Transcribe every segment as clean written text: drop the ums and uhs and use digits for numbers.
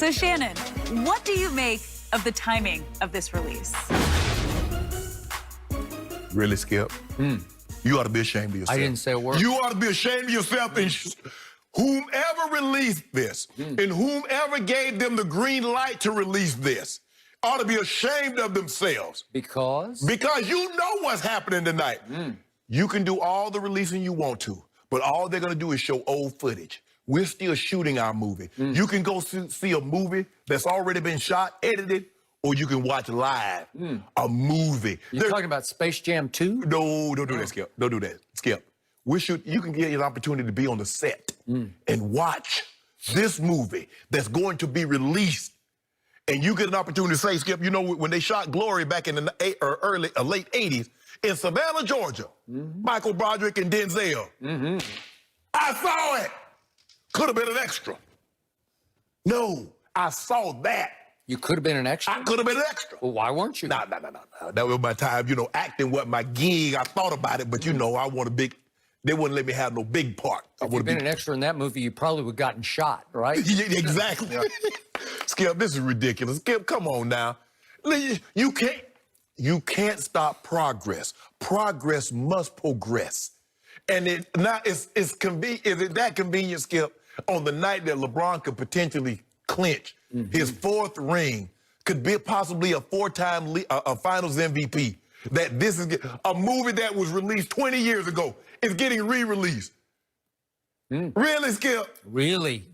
So Shannon, what do you make of the timing of this release? Really, Skip? You ought to be ashamed of yourself. I didn't say a word. You ought to be ashamed of yourself. And whomever released this and whomever gave them the green light to release this ought to be ashamed of themselves. Because? Because you know what's happening tonight. You can do all the releasing you want to, but all they're going to do is show old footage. We're still shooting our movie. You can go see a movie that's already been shot, edited, or you can watch live a movie. You're talking about Space Jam 2? No, don't do that, Skip. Don't do that, Skip. You can get an opportunity to be on the set and watch this movie that's going to be released. And you get an opportunity to say, Skip, you know, when they shot Glory back in the late 80s in Savannah, Georgia, Michael Broderick and Denzel. I saw it. Could have been an extra. No, I saw that. You could have been an extra? I could have been an extra. Well, why weren't you? No. That was my time. You know, acting wasn't my gig. I thought about it, but you know, I want a big, they wouldn't let me have no big part. If you'd been an extra in that movie, you probably would have gotten shot, right? Yeah, exactly. Skip, this is ridiculous. Skip, come on now. You can't stop progress. Progress must progress. And is it that convenient, Skip, on the night that LeBron could potentially clinch his fourth ring, could be possibly a four-time a Finals MVP, that this is a movie that was released 20 years ago is getting re-released. Really, Skip? Really?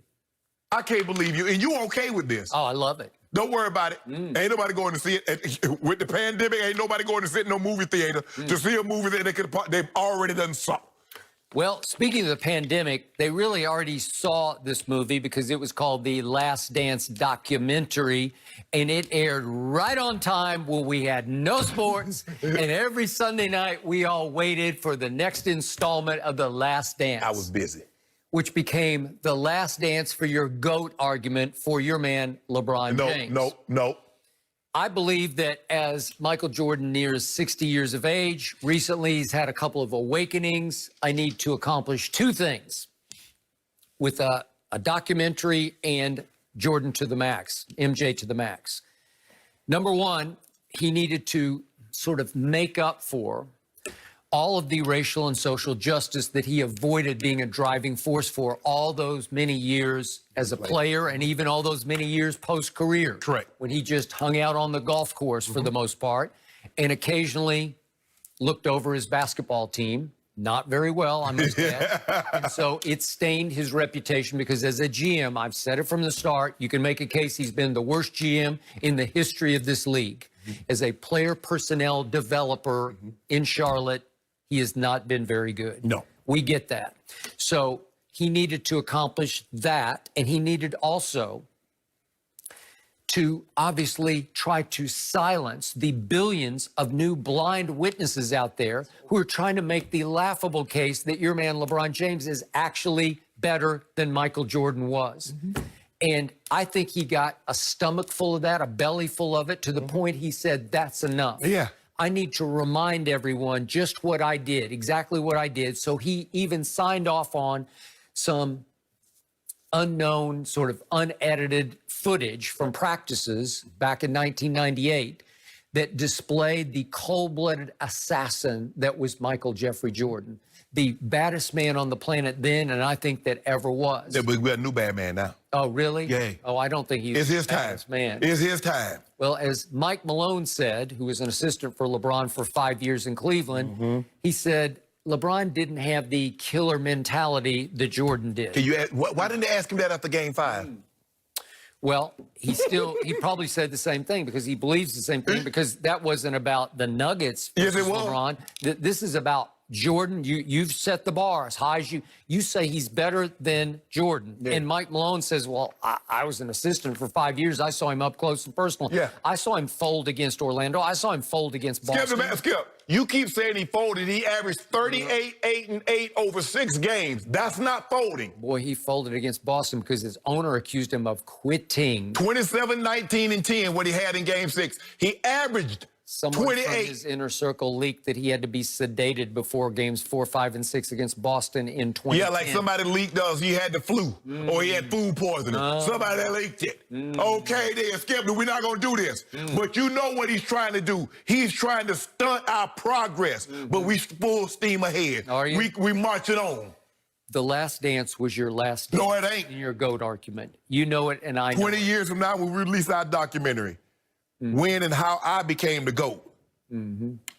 I can't believe you. And you okay with this? Oh, I love it. Don't worry about it. Ain't nobody going to see it. With the pandemic, ain't nobody going to sit in no movie theater to see a movie that they've already done saw. Well, speaking of the pandemic, they really already saw this movie because it was called The Last Dance documentary, and it aired right on time when we had no sports, and every Sunday night we all waited for the next installment of The Last Dance. I was busy. Which became the last dance for your GOAT argument for your man, LeBron James. No. I believe that as Michael Jordan nears 60 years of age, recently he's had a couple of awakenings. I need to accomplish two things with a documentary and Jordan to the max, MJ to the max. Number one, he needed to sort of make up for all of the racial and social justice that he avoided being a driving force for all those many years as a player and even all those many years post-career. Correct. When he just hung out on the golf course for the most part and occasionally looked over his basketball team. Not very well, I must add. And so it stained his reputation because as a GM, I've said it from the start, you can make a case he's been the worst GM in the history of this league. As a player personnel developer in Charlotte, he has not been very good. No. We get that. So he needed to accomplish that, and he needed also to obviously try to silence the billions of new blind witnesses out there who are trying to make the laughable case that your man LeBron James is actually better than Michael Jordan was. And I think he got a stomach full of that, a belly full of it, to the point he said, that's enough. Yeah. I need to remind everyone just what I did, exactly what I did. So he even signed off on some unknown, sort of unedited footage from practices back in 1998 that displayed the cold-blooded assassin that was Michael Jeffrey Jordan, the baddest man on the planet then, and I think that ever was. Yeah, but we got a new bad man now. Oh, really? Yeah. Oh, I don't think he's It's his the time. baddest man. It's his time. Well, as Mike Malone said, who was an assistant for LeBron for 5 years in Cleveland, he said LeBron didn't have the killer mentality that Jordan did. Can you? Why didn't they ask him that after Game 5? Well, he probably said the same thing because he believes the same thing because that wasn't about the Nuggets versus LeBron. This is about Jordan. You've set the bar as high as you say he's better than Jordan. Yeah. And Mike Malone says, well, I was an assistant for 5 years. I saw him up close and personal. Yeah. I saw him fold against Orlando. I saw him fold against Boston. Skip. You keep saying he folded. He averaged 38, 8, and 8 over 6 games. That's not folding. Boy, he folded against Boston because his owner accused him of quitting. 27, 19, and 10, what he had in Game 6. He averaged Someone 28. from his inner circle leaked that he had to be sedated before games 4, 5, and 6 against Boston in 2010. Yeah, like somebody leaked us. He had the flu or he had food poisoning. Somebody that leaked it. Okay, then, Skip, we're not going to do this. But you know what he's trying to do. He's trying to stunt our progress, but we full steam ahead. Are you? We marching on. The Last Dance was your last dance. No, it ain't. In your GOAT argument. You know it, and I know 20 it. years from now, when we release our documentary, when and how I became the GOAT,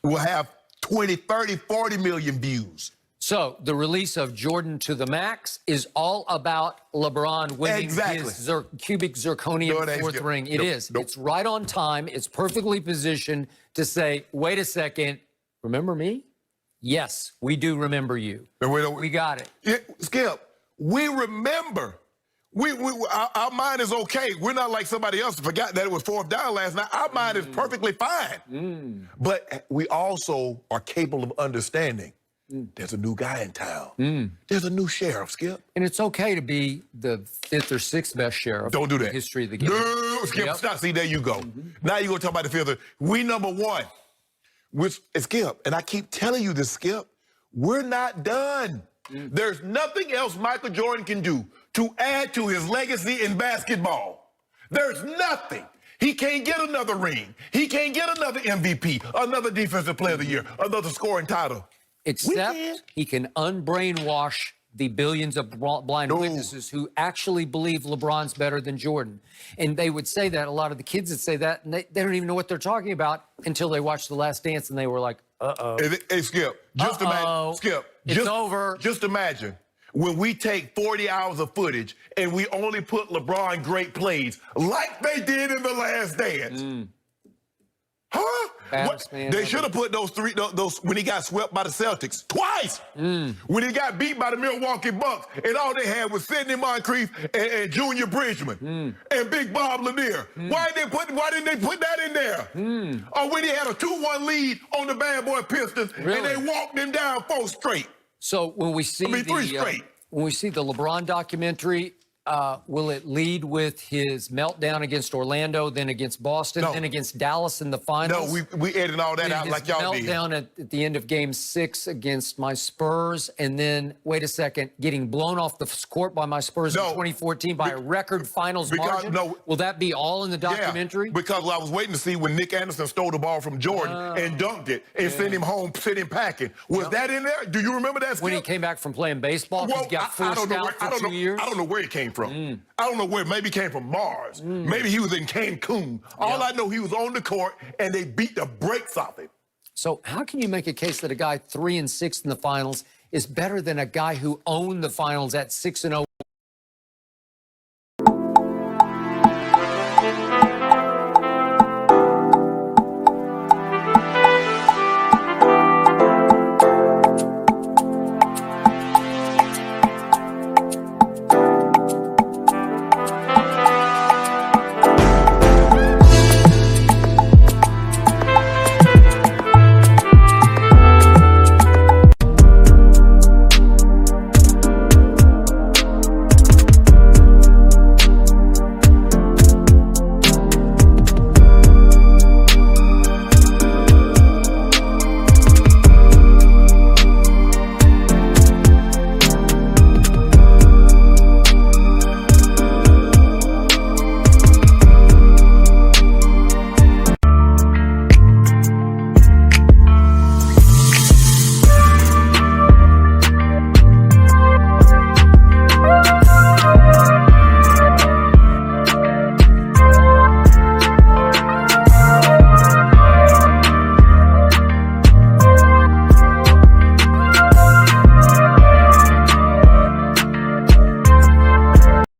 we'll have 20, 30, 40 million views. So the release of Jordan to the Max is all about LeBron winning Exactly. his cubic zirconium No, it ain't, fourth Skip. ring. It Nope, is. nope. It's right on time. It's perfectly positioned to say, wait a second, remember me? Yes, we do remember you. And We got it. Yeah, Skip, we remember. Our mind is okay. We're not like somebody else who forgot that it was fourth down last night. Our mind is perfectly fine. But we also are capable of understanding there's a new guy in town. There's a new sheriff, Skip. And it's okay to be the 5th or 6th best sheriff Don't do in the that. history of the game. No, Skip, Yep. stop. See, there you go. Now you're going to talk about the fifth. We number one. Which, Skip, and I keep telling you this, Skip, we're not done. There's nothing else Michael Jordan can do to add to his legacy in basketball. There's nothing. He can't get another ring. He can't get another MVP, another Defensive Player of the Year, another scoring title. Except he can unbrainwash the billions of blind witnesses who actually believe LeBron's better than Jordan. And they would say that, a lot of the kids would say that, and they don't even know what they're talking about until they watched The Last Dance and they were like, uh-oh. Hey, Skip, just imagine. Skip, It's over. Just imagine when we take 40 hours of footage and we only put LeBron great plays like they did in The Last Dance. Huh? Baddest man They ever. should have put those when he got swept by the Celtics twice. When he got beat by the Milwaukee Bucks, and all they had was Sidney Moncrief and Junior Bridgman and Big Bob Lanier. Why didn't they put that in there? Or when he had a 2-1 lead on the Bad Boy Pistons and Really? they walked him down 4 straight. So when we see 3 straight. when we see the LeBron documentary, will it lead with his meltdown against Orlando, then against Boston, No. then against Dallas in the finals? No, we edited all that Then out his like y'all did. meltdown at the end of Game 6 against my Spurs, and then, wait a second, getting blown off the court by my Spurs in No. 2014 by a record finals margin? no. Will that be all in the documentary? Yeah, because I was waiting to see when Nick Anderson stole the ball from Jordan and dunked it and sent him home, sent him packing. Was that in there? Do you remember that, Skip? When he came back from playing baseball, because he got forced out for 2 years? I don't know where he came from. I don't know where. Maybe he came from Mars. Maybe he was in Cancun. All I know, he was on the court and they beat the brakes off him. So how can you make a case that a guy 3-6 in the finals is better than a guy who owned the finals at 6-0